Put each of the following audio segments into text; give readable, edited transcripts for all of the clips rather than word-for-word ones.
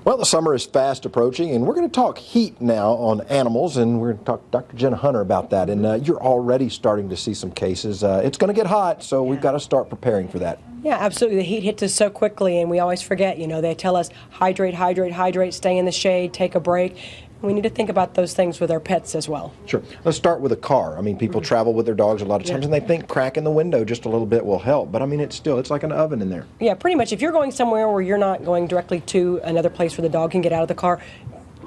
Well, the summer is fast approaching, and we're going to talk heat now on animals, and we're going to talk to Dr. Jenna Hunter about that. And you're already starting to see some cases. It's going to get hot, so we've got to start preparing for that. Yeah, absolutely. The heat hits us so quickly, and we always forget. They tell us hydrate, hydrate, hydrate, stay in the shade, take a break. We need to think about those things with our pets as well. Sure. Let's start with a car. I mean, people travel with their dogs a lot of times, and they think cracking the window just a little bit will help. But, I mean, it's like an oven in there. Yeah, pretty much. If you're going somewhere where you're not going directly to another place where the dog can get out of the car,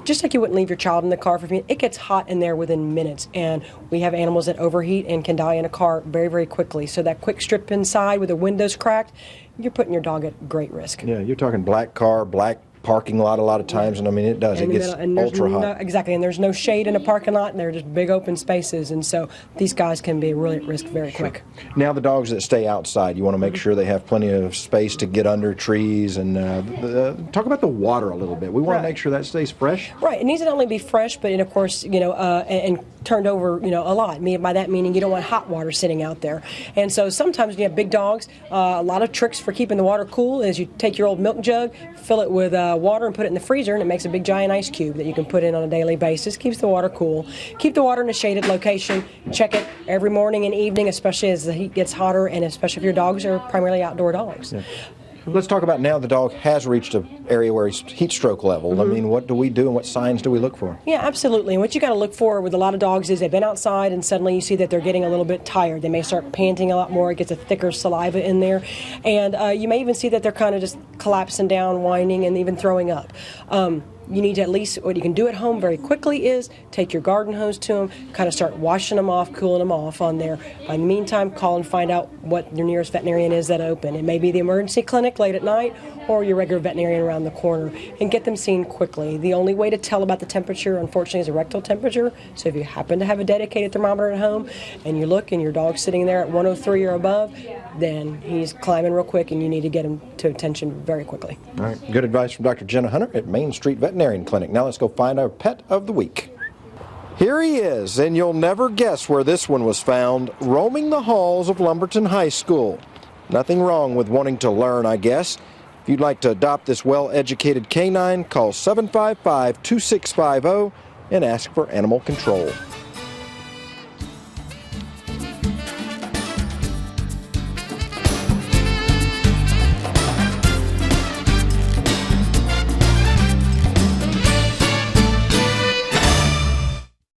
just like you wouldn't leave your child in the car for a minute, it gets hot in there within minutes. And we have animals that overheat and can die in a car very, very quickly. So that quick strip inside with the windows cracked, you're putting your dog at great risk. Yeah, you're talking black car, black parking lot a lot of times, and I mean, it does. It gets ultra hot. Exactly, and there's no shade in a parking lot, and they're just big open spaces, and so these guys can be really at risk very quick. Now, the dogs that stay outside, you want to make sure they have plenty of space to get under trees, and talk about the water a little bit. We want to make sure that stays fresh. Right, it needs to not only be fresh, but, of course, and turned over, a lot. By that meaning you don't want hot water sitting out there. And so sometimes when you have big dogs, a lot of tricks for keeping the water cool is you take your old milk jug, fill it with water and put it in the freezer, and it makes a big giant ice cube that you can put in on a daily basis. Keeps the water cool. Keep the water in a shaded location. Check it every morning and evening, especially as the heat gets hotter, and especially if your dogs are primarily outdoor dogs. Yeah. Let's talk about now the dog has reached an area where he's heat stroke level. I mean, what do we do and what signs do we look for? Yeah, absolutely. And what you got to look for with a lot of dogs is they've been outside and suddenly you see that they're getting a little bit tired. They may start panting a lot more. It gets a thicker saliva in there. And you may even see that they're kind of just collapsing down, whining, and even throwing up. You need to at least, what you can do at home very quickly is take your garden hose to them, kind of start washing them off, cooling them off on there. In the meantime, call and find out what your nearest veterinarian is that open. It may be the emergency clinic late at night or your regular veterinarian around the corner, and get them seen quickly. The only way to tell about the temperature, unfortunately, is a rectal temperature. So if you happen to have a dedicated thermometer at home and you look and your dog's sitting there at 103 or above, then he's climbing real quick and you need to get him to attention very quickly. All right. Good advice from Dr. Jenna Hunter at Main Street Veterinarian Clinic. Now let's go find our pet of the week. Here he is, and you'll never guess where this one was found, roaming the halls of Lumberton High School. Nothing wrong with wanting to learn, I guess. If you'd like to adopt this well-educated canine, call 755-2650 and ask for animal control.